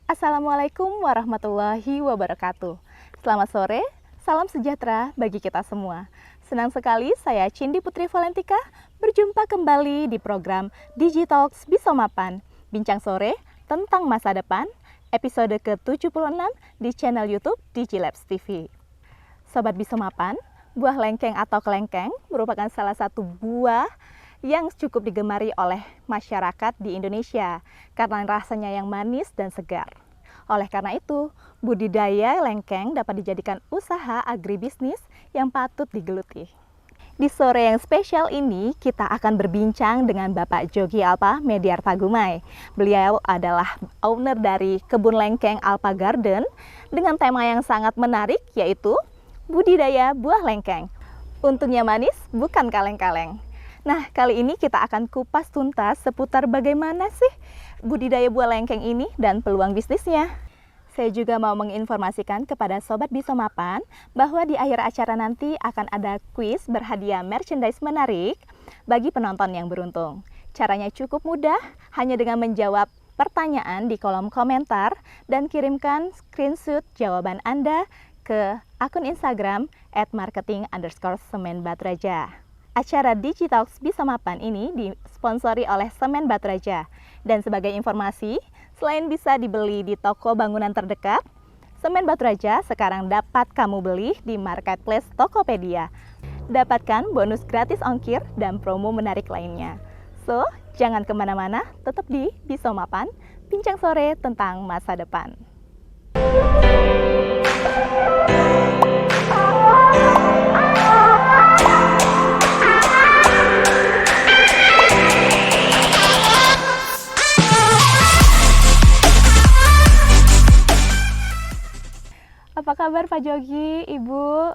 Assalamualaikum warahmatullahi wabarakatuh. Selamat sore, salam sejahtera bagi kita semua. Senang sekali saya Cindy Putri Valentika berjumpa kembali di program Digitalks Bisomapan, bincang sore tentang masa depan, episode ke-76 di channel YouTube Digilabs TV. Sobat Bisomapan, buah lengkeng atau kelengkeng merupakan salah satu buah yang cukup digemari oleh masyarakat di Indonesia karena rasanya yang manis dan segar. Oleh karena itu, budidaya lengkeng dapat dijadikan usaha agribisnis yang patut digeluti. Di sore yang spesial ini, kita akan berbincang dengan Bapak Jogi Alpa Mediarta Gumai. Beliau adalah owner dari kebun lengkeng Alpa Garden dengan tema yang sangat menarik, yaitu budidaya buah lengkeng. Untungnya manis, bukan kaleng-kaleng. Nah, kali ini kita akan kupas tuntas seputar bagaimana sih budidaya buah lengkeng ini dan peluang bisnisnya. Saya juga mau menginformasikan kepada Sobat Bisomapan bahwa di akhir acara nanti akan ada kuis berhadiah merchandise menarik bagi penonton yang beruntung. Caranya cukup mudah, hanya dengan menjawab pertanyaan di kolom komentar dan kirimkan screenshot jawaban Anda ke akun Instagram @marketing_semen_batraja. Acara Digitalks Bisomapan ini disponsori oleh Semen Batraja. Dan sebagai informasi, selain bisa dibeli di toko bangunan terdekat, Semen Batraja sekarang dapat kamu beli di marketplace Tokopedia. Dapatkan bonus gratis ongkir dan promo menarik lainnya. So, jangan kemana-mana, tetap di Bisomapan, bincang sore tentang masa depan. Apa kabar Pak Jogi, Ibu?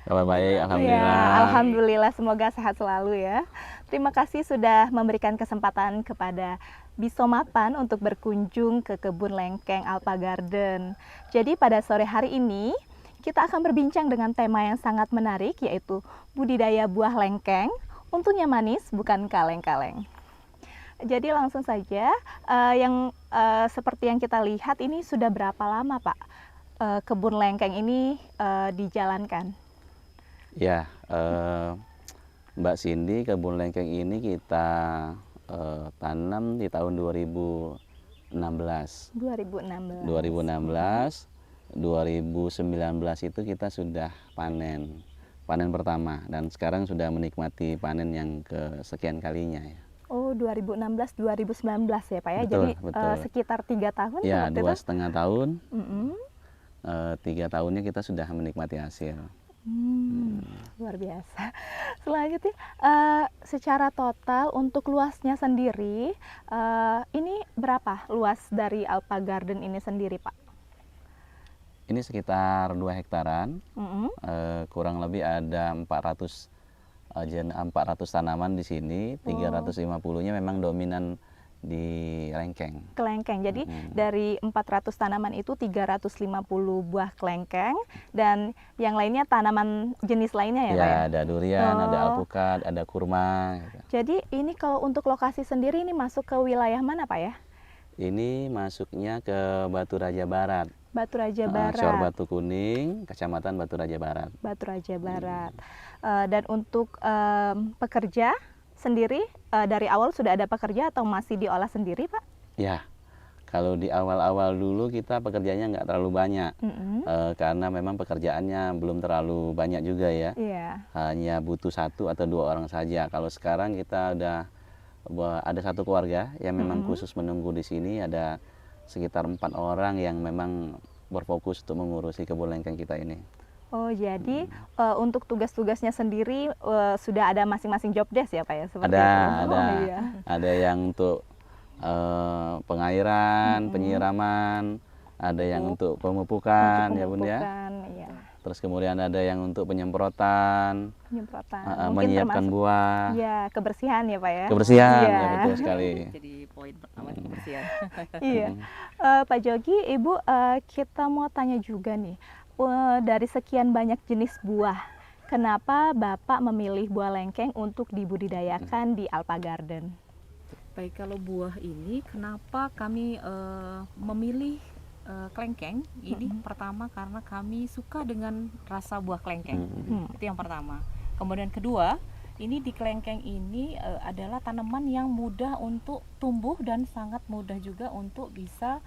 Kabar baik, alhamdulillah. Ya, alhamdulillah, semoga sehat selalu ya. Terima kasih sudah memberikan kesempatan kepada Bisomapan untuk berkunjung ke kebun lengkeng Alpa Garden. Jadi pada sore hari ini kita akan berbincang dengan tema yang sangat menarik, yaitu budidaya buah lengkeng. Untungnya manis, bukan kaleng-kaleng. Jadi langsung saja, seperti yang kita lihat ini sudah berapa lama Pak kebun lengkeng ini dijalankan? Ya, Mbak Cindy, kebun lengkeng ini kita tanam di tahun 2016. 2019 itu kita sudah panen pertama, dan sekarang sudah menikmati panen yang kesekian kalinya ya. Oh, 2016-2019 ya Pak ya? Betul, jadi betul. Sekitar 3 tahun Ya, waktu itu? 2,5 tahun. 3 tahunnya kita sudah menikmati hasil. Luar biasa. Selanjutnya, secara total untuk luasnya sendiri, ini berapa luas dari Alpa Garden ini sendiri Pak? Ini sekitar 2 hektaran, kurang lebih ada 400 tanaman di sini. 350-nya memang dominan di lengkeng. Kelengkeng. Jadi dari 400 tanaman itu 350 buah kelengkeng dan yang lainnya tanaman jenis lainnya ya Pak ya? Ada durian, ada alpukat, ada kurma. Gitu. Jadi ini kalau untuk lokasi sendiri ini masuk ke wilayah mana Pak ya? Ini masuknya ke Batu Raja Barat. Batu Raja Barat. Sor Batu Kuning, Kecamatan Batu Raja Barat. Batu Raja Barat. Dan untuk pekerja sendiri dari awal sudah ada pekerja atau masih diolah sendiri Pak? Ya, kalau di awal-awal dulu kita pekerjaannya nggak terlalu banyak, karena memang pekerjaannya belum terlalu banyak juga ya. Hanya butuh 1 atau 2 orang saja. Kalau sekarang kita udah ada 1 keluarga yang memang khusus menunggu di sini, ada sekitar 4 orang yang memang berfokus untuk mengurusi kebun lengkeng kita ini. Oh, jadi untuk tugas-tugasnya sendiri sudah ada masing-masing job desk ya Pak ya? Ada yang untuk pengairan, penyiraman, ada yang untuk pemupukan ya Bun ya. Iya. Terus kemudian ada yang untuk penyemprotan, menyiapkan buah. Ya, kebersihan ya Pak ya? Kebersihan, ya betul sekali. Jadi poin pertama kebersihan. Iya. Pak Jogi, Ibu, kita mau tanya juga nih, dari sekian banyak jenis buah, kenapa Bapak memilih buah lengkeng untuk dibudidayakan di Alpa Garden? Baik, kalau buah ini kenapa kami memilih Kelengkeng ini pertama karena kami suka dengan rasa buah kelengkeng. Itu yang pertama. Kemudian kedua, ini di kelengkeng ini adalah tanaman yang mudah untuk tumbuh dan sangat mudah juga untuk bisa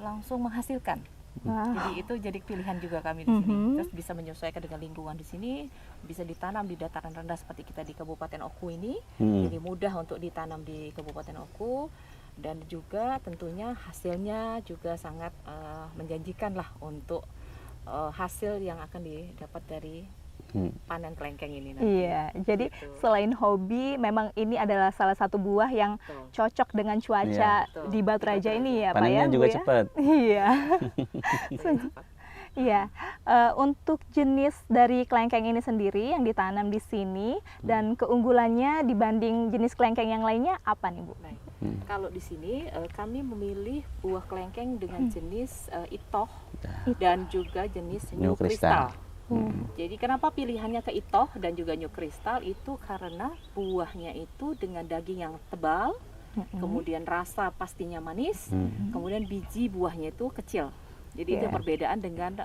langsung menghasilkan. Jadi itu jadi pilihan juga kami di sini. Terus bisa menyesuaikan dengan lingkungan di sini, bisa ditanam di dataran rendah seperti kita di Kabupaten Oku ini. Jadi mudah untuk ditanam di Kabupaten Oku, dan juga tentunya hasilnya juga sangat menjanjikan lah untuk hasil yang akan didapat dari panen kelengkeng ini nanti. Iya, jadi selain hobi, memang ini adalah salah satu buah yang cocok dengan cuaca di Batu Raja ini ya Pak ya? Panennya juga cepat. Iya. Iya, untuk jenis dari kelengkeng ini sendiri yang ditanam di sini dan keunggulannya dibanding jenis kelengkeng yang lainnya apa nih Bu? Baik. Kalau di sini kami memilih buah kelengkeng dengan jenis itoh dan juga jenis new crystal. Jadi kenapa pilihannya ke itoh dan juga new crystal itu karena buahnya itu dengan daging yang tebal, kemudian rasa pastinya manis, kemudian biji buahnya itu kecil. Jadi itu perbedaan dengan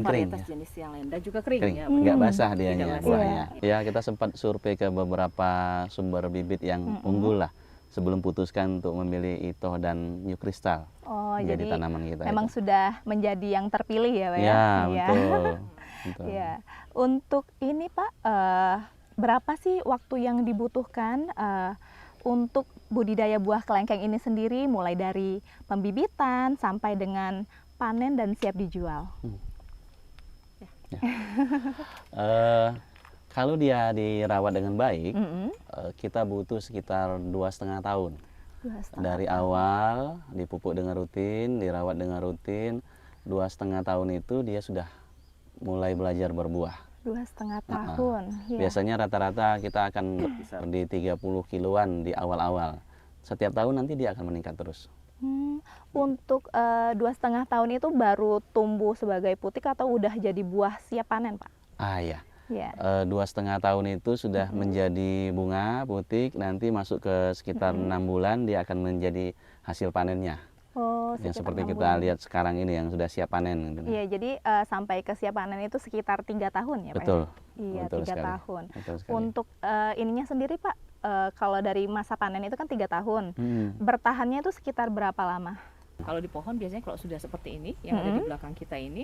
varietas jenis yang lain, dan juga kering. Ya, nggak basah dianya buahnya. Ya, kita sempat survei ke beberapa sumber bibit yang unggul lah sebelum putuskan untuk memilih itoh dan new crystal. Oh, jadi tanaman kita memang itu sudah menjadi yang terpilih ya Pak ya? Ya, betul. Ya, untuk ini Pak, berapa sih waktu yang dibutuhkan untuk budidaya buah kelengkeng ini sendiri, mulai dari pembibitan sampai dengan panen dan siap dijual? Kalau dia dirawat dengan baik, kita butuh sekitar 2,5 tahun. Dari awal dipupuk dengan rutin, dirawat dengan rutin, 2,5 tahun itu dia sudah mulai belajar berbuah. 2,5 tahun. Biasanya rata-rata kita akan berkisar di 30 kiloan di awal-awal. Setiap tahun nanti dia akan meningkat terus. Untuk 2,5 tahun itu baru tumbuh sebagai putik atau udah jadi buah siap panen Pak? Iya. 2,5 tahun itu sudah menjadi bunga putik, nanti masuk ke sekitar 6 bulan dia akan menjadi hasil panennya. Yang seperti kita lihat sekarang ini yang sudah siap panen. Iya, jadi sampai ke siap panen itu sekitar 3 tahun ya Pak? Betul. Iya, betul 3 sekali. tahun. Betul sekali. Untuk ininya sendiri Pak, kalau dari masa panen itu kan 3 tahun, bertahannya itu sekitar berapa lama? Kalau di pohon biasanya kalau sudah seperti ini yang ada di belakang kita ini,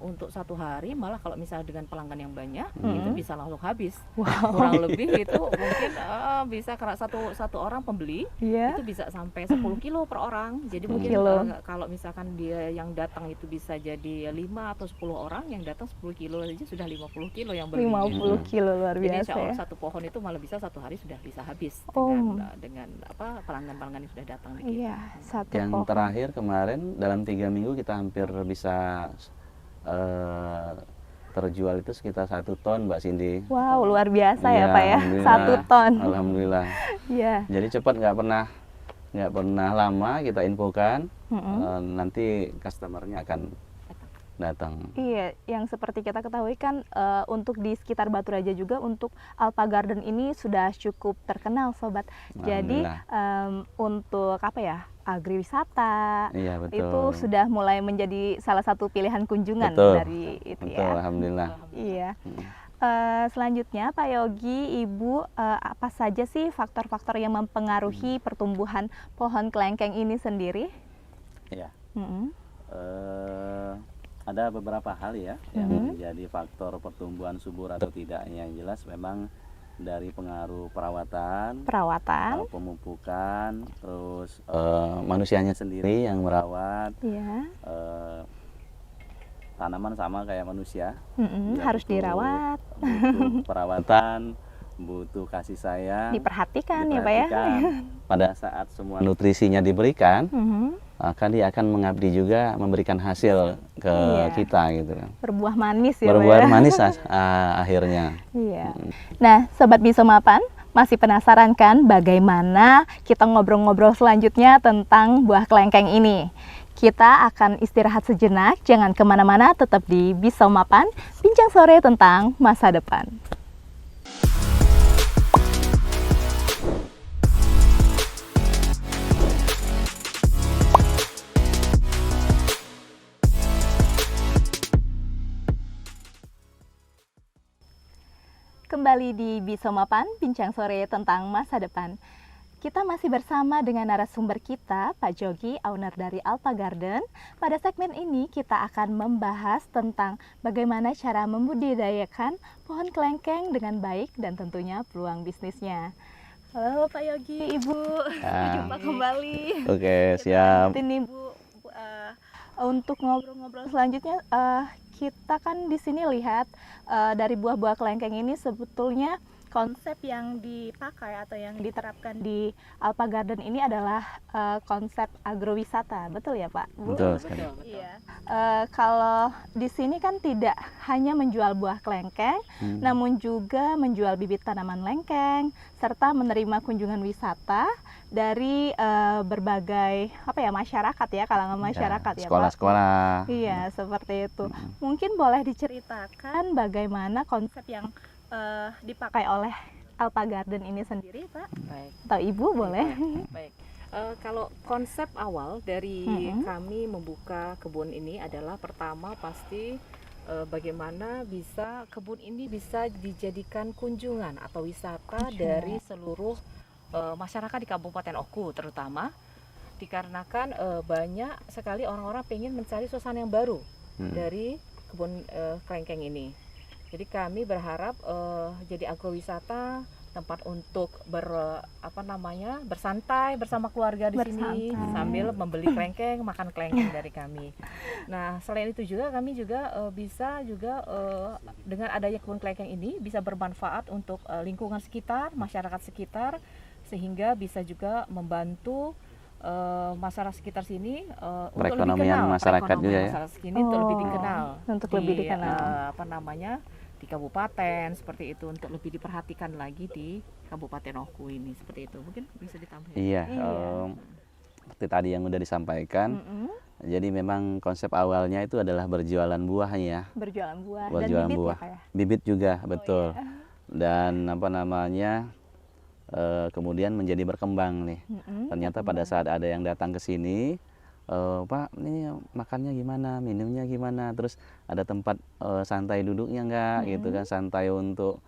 untuk 1 hari, malah kalau misalnya dengan pelanggan yang banyak itu bisa langsung habis. Kurang lebih itu mungkin bisa karena satu orang pembeli itu bisa sampai 10 kilo per orang. Jadi mungkin kalau misalkan dia yang datang itu bisa jadi 5 atau 10 orang yang datang 10 kilo aja sudah 50 kilo yang beli. 50 kilo, luar biasa. Jadi insya Allah ya? satu pohon itu malah bisa 1 hari sudah bisa habis dengan pelanggan-pelanggan yang sudah datang. Iya, satu yang pohon. terakhir kemarin dalam 3 minggu kita hampir bisa terjual itu sekitar 1 ton Mbak Cindy. Wow, luar biasa ya Pak ya, 1 ton. Alhamdulillah. Iya. Jadi cepat, nggak pernah lama kita infokan, nanti customernya akan datang. Iya, yang seperti kita ketahui kan untuk di sekitar Batu Raja juga untuk Alpa Garden ini sudah cukup terkenal Sobat. Jadi untuk apa ya, agriwisata itu sudah mulai menjadi salah satu pilihan kunjungan dari itu ya. Alhamdulillah. Iya. Selanjutnya Pak Yogi, Ibu, apa saja sih faktor-faktor yang mempengaruhi pertumbuhan pohon kelengkeng ini sendiri? Iya. Ada beberapa hal ya yang menjadi faktor pertumbuhan subur atau tidaknya. Yang jelas memang dari pengaruh perawatan, pemupukan, terus manusianya sendiri yang merawat. Tanaman sama kayak manusia, harus dirawat, butuh perawatan, butuh kasih sayang, diperhatikan ya Pak ya. Pada saat semua nutrisinya diberikan, maka dia akan mengabdi juga, memberikan hasil ke kita gitu kan. Berbuah manis ya Berbuah Pak ya. manis akhirnya. Iya. Nah, Sobat Bisomapan, masih penasaran kan bagaimana kita ngobrol-ngobrol selanjutnya tentang buah kelengkeng ini? Kita akan istirahat sejenak, jangan kemana-mana, tetap di Bisomapan, bincang sore tentang masa depan. kembali di Bisomapan, Bincang Sore tentang Masa Depan. Kita masih bersama dengan narasumber kita, Pak Jogi, owner dari Alpa Garden. Pada segmen ini kita akan membahas tentang bagaimana cara membudidayakan pohon kelengkeng dengan baik dan tentunya peluang bisnisnya. Halo Pak Yogi, Ibu, berjumpa kembali. Oke, siap. Ini Bu, untuk ngobrol-ngobrol selanjutnya, kita kan di sini lihat dari buah-buah kelengkeng ini sebetulnya konsep yang dipakai atau yang diterapkan di Alpa Garden ini adalah konsep agrowisata, betul ya Pak? Bu? Betul sekali. Iya. Kalau di sini kan tidak hanya menjual buah kelengkeng, namun juga menjual bibit tanaman lengkeng, serta menerima kunjungan wisata dari berbagai masyarakat ya, kalangan masyarakat ya Pak. Sekolah-sekolah. Iya, seperti itu. Mungkin boleh diceritakan bagaimana konsep yang dipakai oleh Alpa Garden ini sendiri, Pak? Baik. Atau Ibu boleh? Baik. Kalau konsep awal dari kami membuka kebun ini adalah pertama pasti bagaimana bisa kebun ini bisa dijadikan kunjungan atau wisata dari seluruh masyarakat di Kabupaten Oku terutama, dikarenakan banyak sekali orang-orang pengen mencari suasana yang baru dari kebun kelengkeng ini. Jadi kami berharap jadi agrowisata, tempat untuk bersantai bersama keluarga di sini sambil membeli kelengkeng, makan kelengkeng dari kami. Nah, selain itu juga kami juga bisa juga dengan adanya kebun kelengkeng ini bisa bermanfaat untuk lingkungan sekitar, masyarakat sekitar, sehingga bisa juga membantu masyarakat sekitar sini untuk lebih kenal masyarakat juga ya. Masyarakat sini untuk lebih dikenal. Untuk lebih dikenal. Di kabupaten seperti itu, untuk lebih diperhatikan lagi di Kabupaten Oku ini seperti itu. Mungkin bisa ditambahkan. Iya. Seperti tadi yang udah disampaikan. Jadi memang konsep awalnya itu adalah berjualan buahnya. Berjualan buah Berjualan dan bibit buah. ya, Pak ya? Bibit juga, betul. Iya. Dan kemudian menjadi berkembang nih. Ternyata pada saat ada yang datang ke sini, Pak, ini makannya gimana, minumnya gimana, terus ada tempat santai duduknya enggak, gitu kan, santai untuk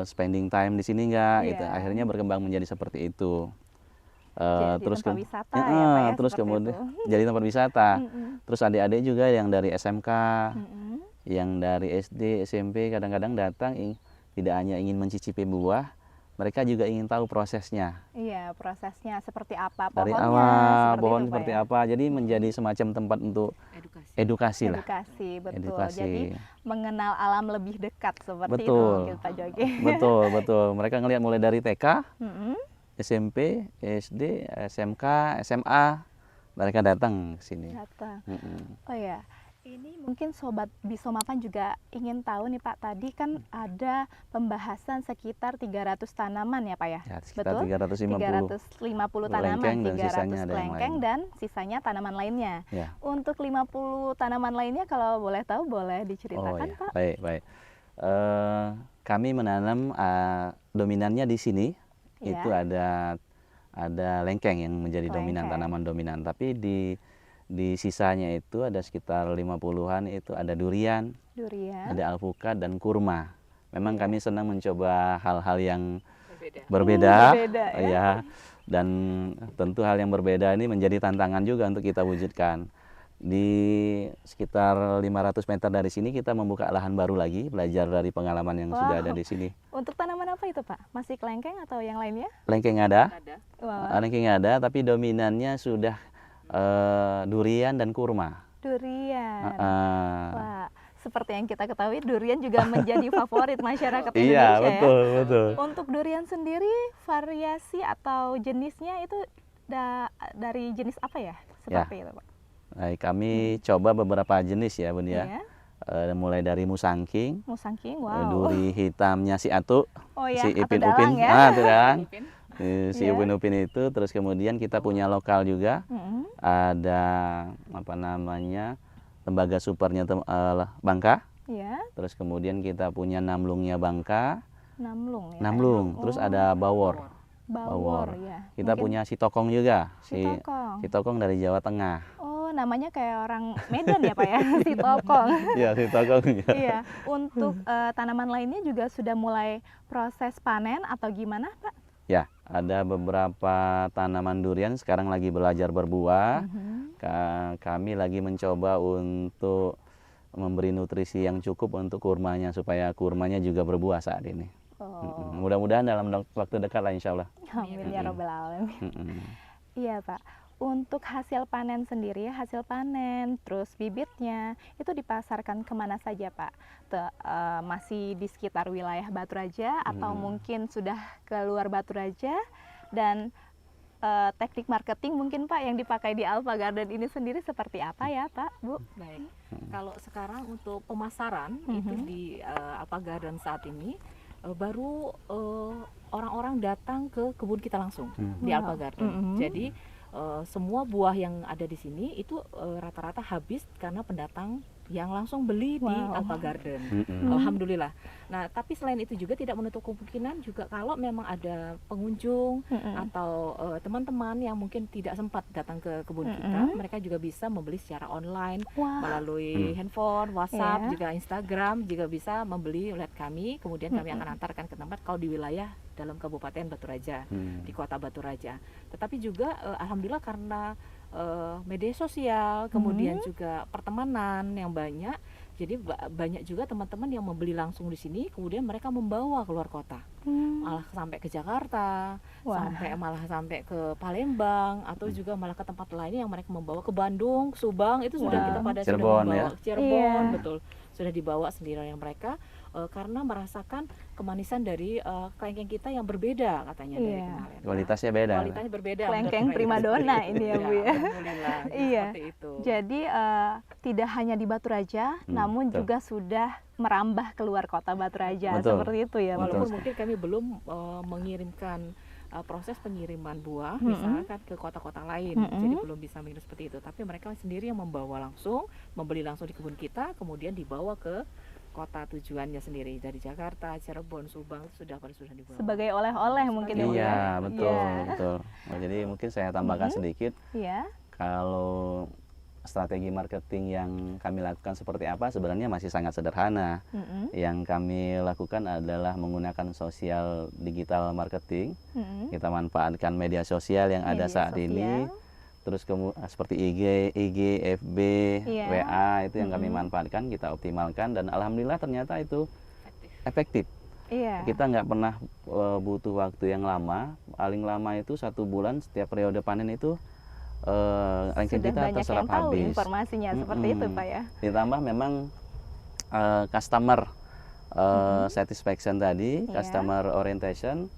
spending time di sini enggak, gitu. Akhirnya berkembang menjadi seperti itu. Jadi Terus tempat wisata ya, Pak ya, terus seperti kemudian itu. jadi tempat wisata. Terus adik-adik juga yang dari SMK, yang dari SD, SMP kadang-kadang datang tidak hanya ingin mencicipi buah, mereka juga ingin tahu prosesnya. Iya, prosesnya seperti apa Dari pohonnya, awal pohon itu, Pak, seperti ya? apa. Jadi menjadi semacam tempat untuk edukasi lah. Edukasi, betul. Edukasi. Jadi mengenal alam lebih dekat seperti itu Betul. mungkin Pak Jogi. Betul, betul. Mereka ngelihat mulai dari TK, SMP, SD, SMK, SMA, mereka datang ke sini. Datang. Oh ya, ini mungkin Sobat Bisomapan juga ingin tahu nih Pak, tadi kan ada pembahasan sekitar 300 tanaman ya Pak ya? Ya, sekitar Betul? 350 tanaman, kelengkeng dan sisanya 300 ada yang kelengkeng lain. dan sisanya tanaman lainnya. Ya. Untuk 50 tanaman lainnya kalau boleh tahu boleh diceritakan ya. Pak? Baik, baik. Kami menanam dominannya di sini, itu ada lengkeng yang menjadi dominan, tanaman dominan. Tapi di sisanya itu ada sekitar 50-an itu ada durian, ada alpukat dan kurma. Memang kami senang mencoba hal-hal yang berbeda ya. Dan tentu hal yang berbeda ini menjadi tantangan juga untuk kita wujudkan. Di sekitar 500 meter dari sini kita membuka lahan baru lagi, belajar dari pengalaman yang sudah ada di sini. Untuk tanaman apa itu Pak? Masih kelengkeng atau yang lainnya? Lengkeng ada. Wow. Lengkeng ada, tapi dominannya sudah durian dan kurma. Durian. Wah, seperti yang kita ketahui durian juga menjadi favorit masyarakat Indonesia. Iya, betul, ya. betul. Untuk durian sendiri variasi atau jenisnya itu dari jenis apa ya? Seperti itu, Pak. Baik, kami coba beberapa jenis ya, Bun ya. Mulai dari musangking, wow. Duri hitamnya si Atu, si Ipin Upin, ya. si Upin itu, terus kemudian kita punya lokal juga, ada tembaga supernya Bangka, terus kemudian kita punya namlungnya Bangka, namlung, terus ada bawor, ya. kita punya si tokong juga, si tokong dari Jawa Tengah. namanya kayak orang Medan ya Pak ya, si tokong. Iya, si tokong. Iya, untuk tanaman lainnya juga sudah mulai proses panen atau gimana Pak? Ya, ada beberapa tanaman durian sekarang lagi belajar berbuah. Kami lagi mencoba untuk memberi nutrisi yang cukup untuk kurmanya supaya kurmanya juga berbuah saat ini. Mudah-mudahan dalam waktu dekat lah insya Allah. Amin ya robbal alamin. Iya Pak, untuk hasil panen sendiri, hasil panen terus bibitnya itu dipasarkan kemana saja Pak? Masih di sekitar wilayah Batu Raja atau mungkin sudah keluar Batu Raja? Dan teknik marketing mungkin Pak yang dipakai di Alpha Garden ini sendiri seperti apa ya Pak, Bu? Baik, kalau sekarang untuk pemasaran itu di Alpha Garden saat ini baru orang-orang datang ke kebun kita langsung di Alpha Garden. Jadi semua buah yang ada di sini itu rata-rata habis karena pendatang yang langsung beli di Alpha Garden. Alhamdulillah. Nah, tapi selain itu juga tidak menutup kemungkinan juga kalau memang ada pengunjung atau teman-teman yang mungkin tidak sempat datang ke kebun kita, mereka juga bisa membeli secara online melalui handphone, WhatsApp, juga Instagram, juga bisa membeli oleh kami. Kemudian kami akan antarkan ke tempat kalau di wilayah dalam Kabupaten Batu Raja, di Kota Batu Raja. Tetapi juga alhamdulillah karena media sosial, kemudian juga pertemanan yang banyak, jadi banyak juga teman-teman yang membeli langsung di sini, kemudian mereka membawa keluar kota, malah sampai ke Jakarta, malah sampai ke Palembang, atau juga malah ke tempat lainnya yang mereka membawa ke Bandung, Subang, itu sudah kita pada Cirebon, sudah membawa ya? Cirebon, betul, sudah dibawa sendiri oleh mereka. Karena merasakan kemanisan dari kelengkeng kita yang berbeda katanya dari kemarin. Kualitasnya beda. Kualitasnya berbeda. Kelengkeng primadona ini ya Bu ya. Alhamdulillah. Iya. Seperti itu. Jadi tidak hanya di Batu Raja, namun juga sudah merambah keluar kota Batu Raja. Seperti itu ya. Walaupun mungkin kami belum mengirimkan proses pengiriman buah misalkan ke kota-kota lain, jadi belum bisa mengirim seperti itu. Tapi mereka sendiri yang membawa langsung, membeli langsung di kebun kita, kemudian dibawa ke kota tujuannya sendiri dari Jakarta, Cirebon, Subang sudah dibawa. Sebagai oleh-oleh mungkin ya. Iya, betul. Nah, jadi mungkin saya tambahkan sedikit. Iya. Kalau strategi marketing yang kami lakukan seperti apa, sebenarnya masih sangat sederhana. Yang kami lakukan adalah menggunakan sosial digital marketing. Kita manfaatkan media sosial yang ada saat ini. Terus seperti IG, FB, WA itu yang kami manfaatkan, kita optimalkan, dan alhamdulillah ternyata itu efektif. Kita nggak pernah butuh waktu yang lama, paling lama itu 1 bulan setiap periode panen itu ranking kita terserap habis. Informasinya seperti itu Pak ya. Ditambah memang customer satisfaction tadi, customer orientation,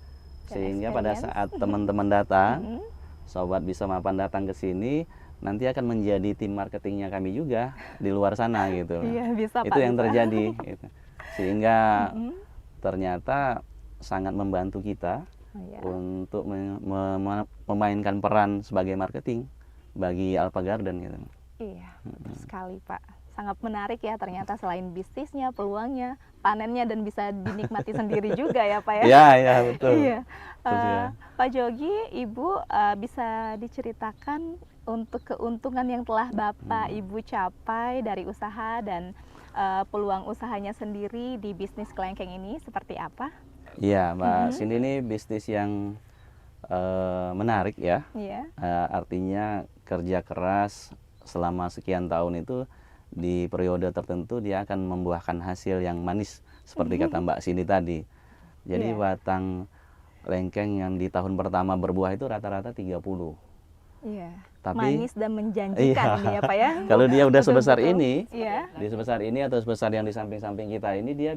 sehingga pada saat teman-teman datang, sobat bisa mapan datang ke sini, nanti akan menjadi tim marketingnya kami juga di luar sana gitu. Iya, bisa, itu Pak, yang bisa. terjadi gitu. Sehingga ternyata sangat membantu kita untuk memainkan peran sebagai marketing bagi Alpha Garden gitu. Iya, betul sekali Pak. Sangat menarik ya, ternyata selain bisnisnya, peluangnya, panennya, dan bisa dinikmati sendiri juga ya Pak ya. Iya, betul. Iya. Pak Jogi, Ibu bisa diceritakan untuk keuntungan yang telah Bapak Ibu capai dari usaha dan peluang usahanya sendiri di bisnis kelengkeng ini seperti apa? Iya, Mbak Cindy, ini bisnis yang menarik ya. Artinya kerja keras selama sekian tahun itu di periode tertentu dia akan membuahkan hasil yang manis seperti kata Mbak Cindy tadi. Jadi batang lengkeng yang di tahun pertama berbuah itu rata-rata 30. Iya. Tapi manis dan menjanjikan ini ya Pak ya. Kalau dia udah sebesar Betul-betul. ini, Iya. sebesar ini atau sebesar yang di samping-samping kita ini, dia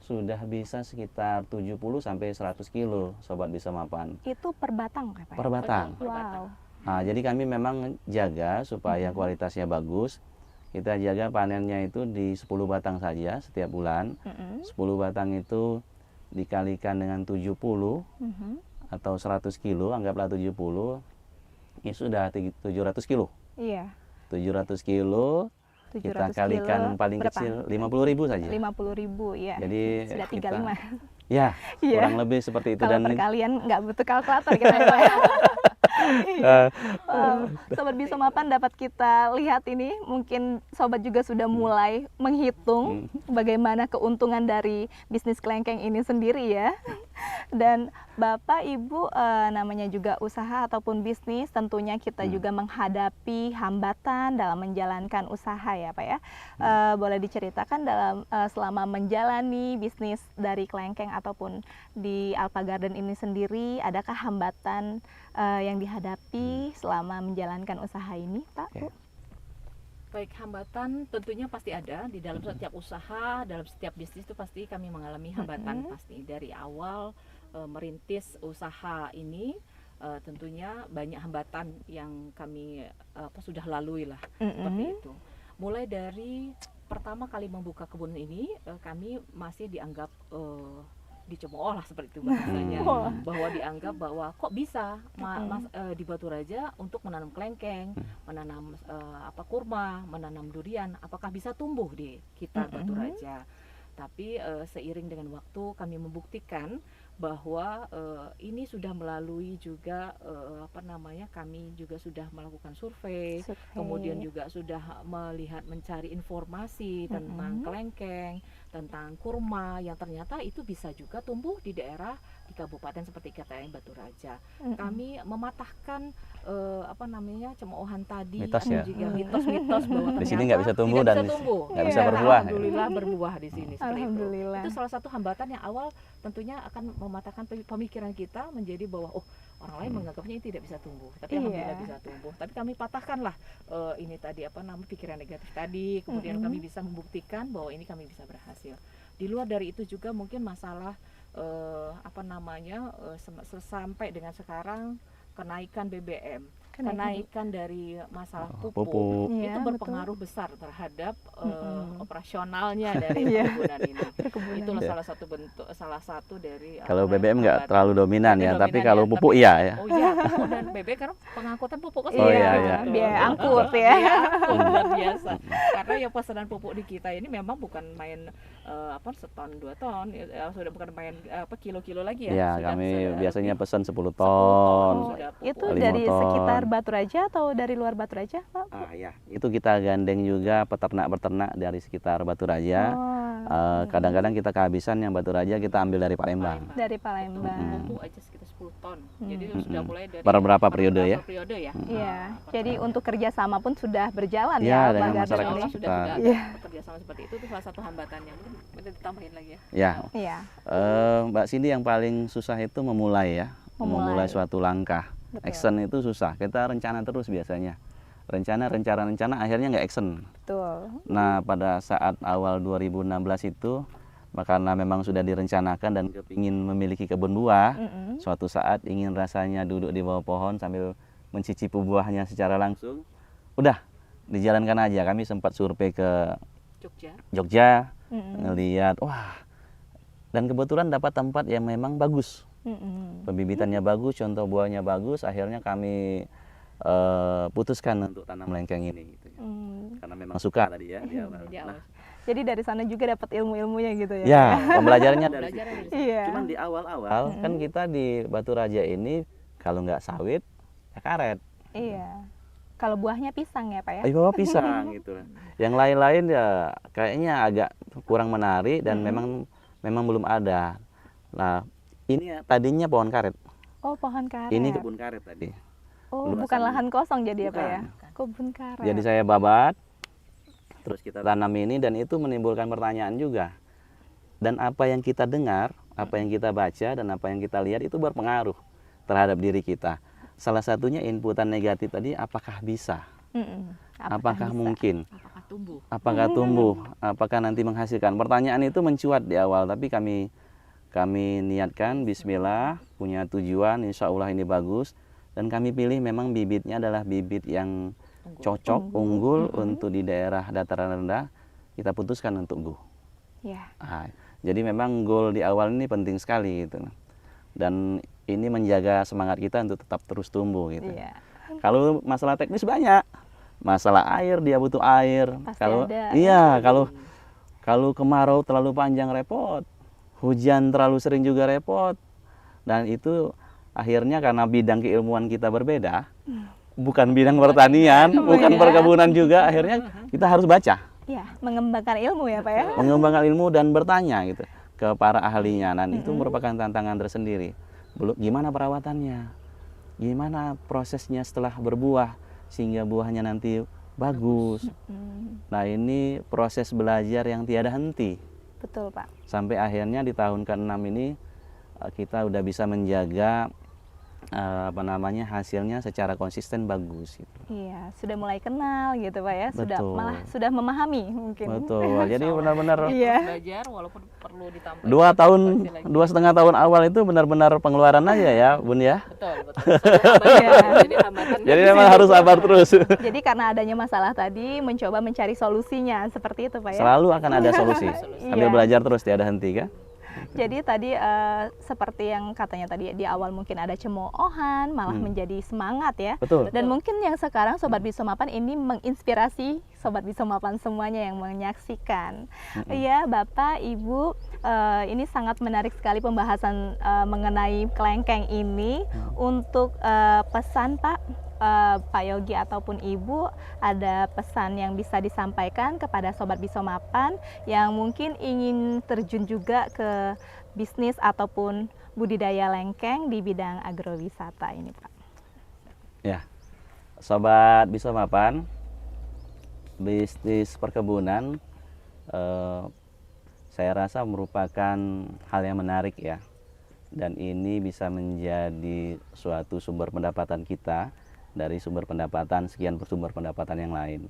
sudah bisa sekitar 70 sampai 100 kilo sobat bisa mapan. Itu per batang Pak? Per batang. Wow. Nah, jadi kami memang jaga supaya kualitasnya bagus. Kita jaga panennya itu di 10 batang saja setiap bulan. 10 batang itu dikalikan dengan 70 atau 100 kilo, anggaplah 70, ini sudah 700 kilo. Iya. 700 kilo, kita kalikan paling kecil 50.000 saja. 50.000 ya. Jadi sudah 35. Ya, kurang lebih seperti itu. Kalau dan perkalian nggak butuh kalkulator kita ya Pak. Sobat Bisa Mapan dapat kita lihat ini, mungkin sobat juga sudah mulai menghitung bagaimana keuntungan dari bisnis kelengkeng ini sendiri ya. Dan Bapak Ibu namanya juga usaha ataupun bisnis, tentunya kita juga menghadapi hambatan dalam menjalankan usaha ya Pak ya. Boleh diceritakan dalam selama menjalani bisnis dari kelengkeng ataupun di Alpha Garden ini sendiri, adakah hambatan yang dihadapi selama menjalankan usaha ini Pak? Bu? Baik, hambatan tentunya pasti ada di dalam setiap usaha, dalam setiap bisnis itu pasti kami mengalami hambatan pasti dari awal merintis usaha ini. Tentunya banyak hambatan yang kami sudah lalui lah seperti itu. Mulai dari pertama kali membuka kebun ini, kami masih dianggap dicemooh lah seperti itu bahasanya, bahwa dianggap bahwa kok bisa di Baturaja untuk menanam kelengkeng, menanam kurma, menanam durian, apakah bisa tumbuh di kita Baturaja? Tapi seiring dengan waktu kami membuktikan bahwa ini sudah melalui juga kami juga sudah melakukan survei, kemudian juga sudah melihat mencari informasi tentang kelengkeng, tentang kurma yang ternyata itu bisa juga tumbuh di daerah di kabupaten seperti KTM Baturaja. Kami mematahkan cemoohan tadi, mitos ya, juga mitos-mitos bahwa di sini nggak bisa tumbuh dan nggak bisa berbuah. Alhamdulillah berbuah di sini. Alhamdulillah. Itu salah satu hambatan yang awal tentunya akan mematahkan pemikiran kita menjadi bahwa orang lain menganggapnya ini tidak bisa tumbuh, tapi alhamdulillah bisa tumbuh. Tapi kami patahkanlah ini tadi pikiran negatif tadi, kemudian kami bisa membuktikan bahwa ini kami bisa berhasil. Di luar dari itu juga mungkin masalah sampai dengan sekarang kenaikan BBM, kenaikan dari masalah pupuk itu berpengaruh besar terhadap operasionalnya dari perkebunan ini. Itulah salah satu dari kalau BBM nggak terlalu dominan ya, tapi kalau pupuk iya ya. Oh iya, pupuk dan BBM karena pengangkutan pupuk kan biaya angkut ya. Luar biasa. Karena ya pesanan pupuk di kita ini memang bukan main seton 2 ton, sudah bukan main kilo-kilo lagi ya. Ya, kami biasanya pesan 10 ton. Itu dari sekitar Baturaja atau dari luar Baturaja, Pak? Ya, itu kita gandeng juga peternak-peternak dari sekitar Baturaja. Kadang-kadang kita kehabisan yang Baturaja kita ambil dari Palembang. Dari Palembang. Pupuk aja sekitar 10 ton. Jadi sudah mulai dari beberapa periode ya. Iya. Jadi untuk kerjasama pun sudah berjalan ya ya, dengan masyarakat ini. Sudah ada kerjasama seperti itu salah satu hambatannya. Mungkin ditambahin lagi ya. Iya. Mbak Cindy, yang paling susah itu memulai ya. Memulai suatu langkah. Action itu susah. Kita rencana terus biasanya. Rencana, akhirnya nggak action. Betul. Nah, pada saat awal 2016 itu, karena memang sudah direncanakan dan kepingin memiliki kebun buah, suatu saat ingin rasanya duduk di bawah pohon sambil mencicipi buahnya secara langsung, udah dijalankan aja. Kami sempat survei ke Jogja, ngelihat, wah, dan kebetulan dapat tempat yang memang bagus. Pembibitannya bagus, contoh buahnya bagus, akhirnya kami putuskan untuk tanam lengkeng ini gitu ya. Karena memang suka tadi ya di awal. Nah, jadi dari sana juga dapat ilmu-ilmunya gitu ya. Ya, pembelajarannya dari situ. Iya. Cuman di awal-awal kan kita di Baturaja ini kalau nggak sawit ya karet. Iya. Kalau buahnya pisang ya Pak ya? Bawa pisang gitu. Yang lain-lain ya kayaknya agak kurang menarik dan memang belum ada. Nah, ini tadinya pohon karet. Oh, pohon karet. Ini kebun karet tadi. Oh, bukan lahan kosong jadi apa ya? Kebun karet. Jadi saya babat, terus kita tanam ini, dan itu menimbulkan pertanyaan juga. Dan apa yang kita dengar, apa yang kita baca, dan apa yang kita lihat itu berpengaruh terhadap diri kita. Salah satunya inputan negatif tadi, apakah bisa? Apakah mungkin? Apakah tumbuh? Apakah nanti menghasilkan? Pertanyaan itu mencuat di awal, tapi kami niatkan, bismillah, punya tujuan, insya Allah ini bagus. Dan kami pilih memang bibitnya adalah bibit yang cocok, unggul untuk di daerah dataran rendah. Kita putuskan untuk go. Nah, jadi memang goal di awal ini penting sekali gitu. Dan ini menjaga semangat kita untuk tetap terus tumbuh gitu. Kalau masalah teknis banyak, masalah air, dia butuh air. Kalau kemarau terlalu panjang repot, hujan terlalu sering juga repot. Dan itu akhirnya karena bidang keilmuan kita berbeda, bukan bidang pertanian, bukan perkebunan juga, akhirnya kita harus baca. Ya, mengembangkan ilmu ya Pak ya. Mengembangkan ilmu dan bertanya gitu ke para ahlinya, dan itu merupakan tantangan tersendiri. Belum gimana perawatannya, gimana prosesnya setelah berbuah sehingga buahnya nanti bagus. Nah, ini proses belajar yang tiada henti. Betul Pak. Sampai akhirnya di tahun ke-6 ini kita udah bisa menjaga hasilnya secara konsisten bagus gitu. Iya, sudah mulai kenal gitu Pak ya, Betul. sudah memahami mungkin. Betul. Jadi benar-benar belajar walaupun perlu ditambah. 2,5 tahun awal itu benar-benar pengeluaran aja ya, Bun ya. Betul. Jadi hambatan. Jadi memang harus sabar terus. Jadi karena adanya masalah tadi, mencoba mencari solusinya, seperti itu Pak ya. Selalu akan ada solusi. Sambil belajar terus tiada henti kan. Jadi tadi seperti yang katanya tadi di awal mungkin ada cemoohan, malah menjadi semangat ya. Betul. Dan mungkin yang sekarang Sobat Bisa Mapan ini menginspirasi Sobat Bisa Mapan semuanya yang menyaksikan. Iya, Bapak, Ibu, ini sangat menarik sekali pembahasan mengenai kelengkeng ini. Untuk pesan Pak, Pak Yogi ataupun Ibu, ada pesan yang bisa disampaikan kepada Sobat Bisa Mapan yang mungkin ingin terjun juga ke bisnis ataupun budidaya lengkeng di bidang agrowisata ini Pak? Ya, Sobat Bisa Mapan, bisnis perkebunan saya rasa merupakan hal yang menarik ya, dan ini bisa menjadi suatu sumber pendapatan kita dari sumber pendapatan sekian sumber pendapatan yang lain.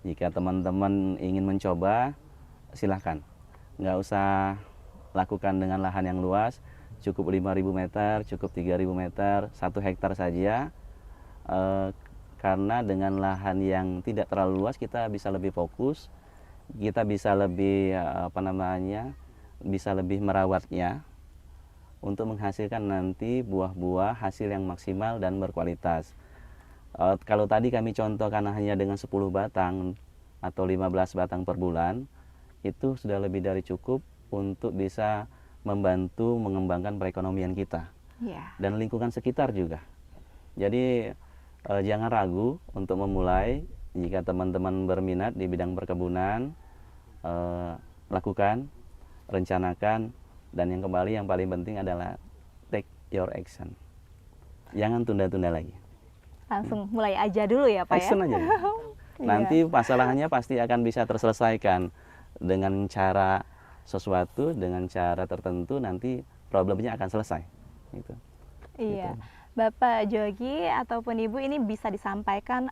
Jika teman-teman ingin mencoba, silahkan. Nggak usah lakukan dengan lahan yang luas, cukup 5.000 meter, cukup 3.000 meter, 1 hektar saja. Karena dengan lahan yang tidak terlalu luas kita bisa lebih fokus, kita bisa lebih bisa lebih merawatnya untuk menghasilkan nanti buah-buah hasil yang maksimal dan berkualitas. Kalau tadi kami contohkan hanya dengan 10 batang atau 15 batang per bulan, itu sudah lebih dari cukup untuk bisa membantu mengembangkan perekonomian kita dan lingkungan sekitar juga. Jadi jangan ragu untuk memulai. Jika teman-teman berminat di bidang perkebunan, lakukan, rencanakan, dan yang paling penting adalah take your action. Jangan tunda-tunda lagi. Langsung mulai aja dulu ya Pak ya. Action aja. Nanti masalahnya pasti akan bisa terselesaikan dengan cara sesuatu, dengan cara tertentu, nanti problemnya akan selesai. Gitu. Iya. Gitu. Bapak Yogi ataupun Ibu, ini bisa disampaikan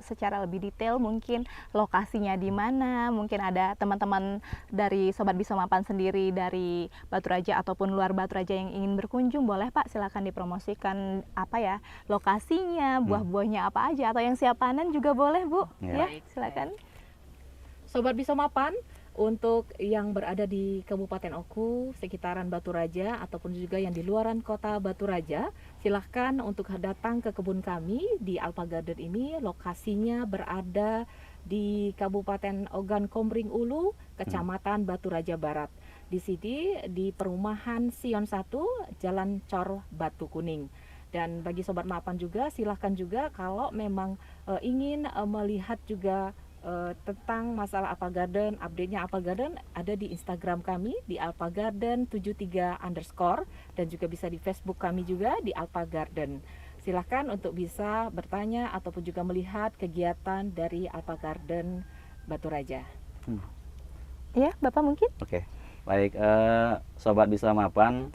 secara lebih detail mungkin lokasinya di mana, mungkin ada teman-teman dari Sobat Bisa Mapan sendiri dari Batu Raja ataupun luar Batu Raja yang ingin berkunjung, boleh Pak silakan dipromosikan lokasinya, buah-buahnya apa aja, atau yang siap panen juga boleh Bu. Ya, silakan. Sobat Bisa Mapan, untuk yang berada di Kabupaten Oku, sekitaran Batu Raja, ataupun juga yang di luaran kota Batu Raja, silahkan untuk datang ke kebun kami di Alpa Garden ini. Lokasinya berada di Kabupaten Ogan Komering Ulu, Kecamatan Batu Raja Barat. Di sini di perumahan Sion 1, Jalan Cor Batu Kuning. Dan bagi Sobat Mapan juga, silahkan juga kalau memang ingin melihat juga tentang masalah Alpa Garden, update-nya Alpa Garden ada di Instagram kami di alpagarden73_ dan juga bisa di Facebook kami juga di Alpa Garden. Silahkan untuk bisa bertanya ataupun juga melihat kegiatan dari Alpa Garden Batu Raja. Ya, Bapak mungkin? Oke, baik, Sobat Bisa Mapan,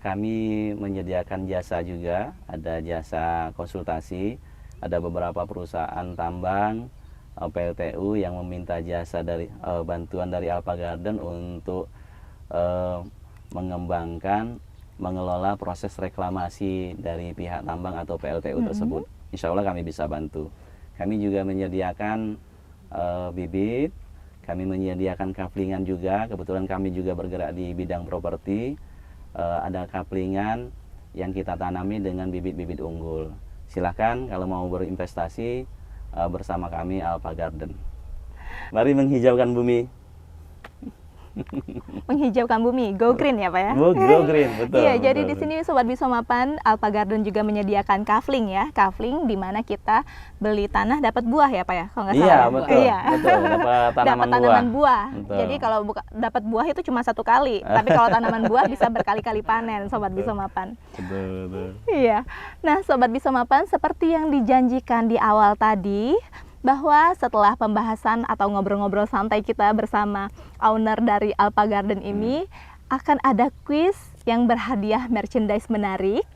kami menyediakan jasa juga, ada jasa konsultasi, ada beberapa perusahaan tambang, PLTU yang meminta jasa dari bantuan dari Alpa Garden untuk mengembangkan, mengelola proses reklamasi dari pihak tambang atau PLTU tersebut. Insya Allah kami bisa bantu. Kami juga menyediakan bibit, kami menyediakan kaplingan juga. Kebetulan kami juga bergerak di bidang properti. Ada kaplingan yang kita tanami dengan bibit-bibit unggul. Silahkan kalau mau berinvestasi bersama kami Alpa Garden. Mari menghijaukan bumi. Menghijaukan bumi, go green ya Pak ya? Go green, betul. Iya, jadi betul. di sini Sobat Bisa Mapan, Alpa Garden juga menyediakan kafling ya. Kafling di mana kita beli tanah dapat buah ya Pak ya? Kalau nggak salah. Iya, ya? betul. Iya. Betul, dapat tanaman buah. Betul. Jadi kalau dapat buah itu cuma 1 kali, tapi kalau tanaman buah bisa berkali-kali panen, Sobat Bisa Mapan. Betul. Iya. Nah, Sobat Bisa Mapan, seperti yang dijanjikan di awal tadi, bahwa setelah pembahasan atau ngobrol-ngobrol santai kita bersama owner dari Alpa Garden ini, akan ada kuis yang berhadiah merchandise menarik.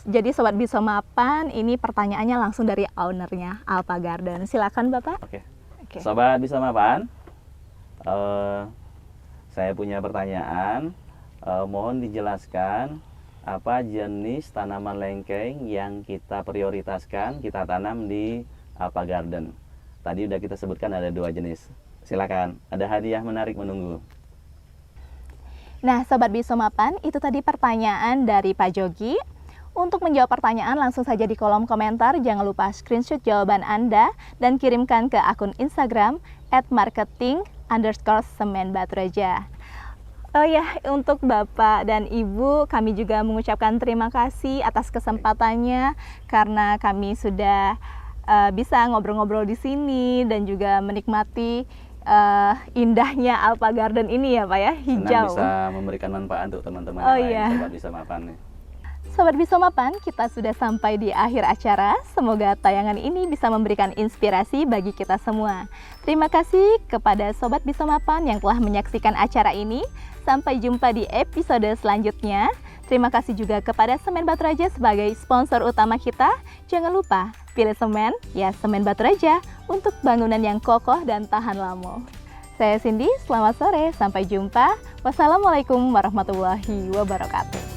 Jadi Sobat Bisa Mapan, ini pertanyaannya langsung dari ownernya Alpa Garden. Silakan Bapak. Oke. Sobat Bisa Mapan, saya punya pertanyaan. Mohon dijelaskan apa jenis tanaman lengkeng yang kita prioritaskan kita tanam di Alpa Garden. Tadi udah kita sebutkan ada 2 jenis. Silakan, ada hadiah menarik menunggu. Nah, Sobat Bisa Mapan, itu tadi pertanyaan dari Pak Jogi. Untuk menjawab pertanyaan langsung saja di kolom komentar. Jangan lupa screenshot jawaban Anda dan kirimkan ke akun Instagram @marketing_semen_batu-raja. Oh ya, untuk Bapak dan Ibu, kami juga mengucapkan terima kasih atas kesempatannya karena kami sudah bisa ngobrol-ngobrol di sini dan juga menikmati indahnya Alpa Garden ini ya Pak ya, hijau. Senang bisa memberikan manfaat untuk teman-teman yang lain, Sobat Bisa Mapan nih. Sobat Bisa Mapan, kita sudah sampai di akhir acara. Semoga tayangan ini bisa memberikan inspirasi bagi kita semua. Terima kasih kepada Sobat Bisa Mapan yang telah menyaksikan acara ini. Sampai jumpa di episode selanjutnya. Terima kasih juga kepada Semen Batu-Raja sebagai sponsor utama kita. Jangan lupa, pilih semen, ya semen Batu-Raja untuk bangunan yang kokoh dan tahan lama. Saya Cindy, selamat sore, sampai jumpa. Wassalamualaikum warahmatullahi wabarakatuh.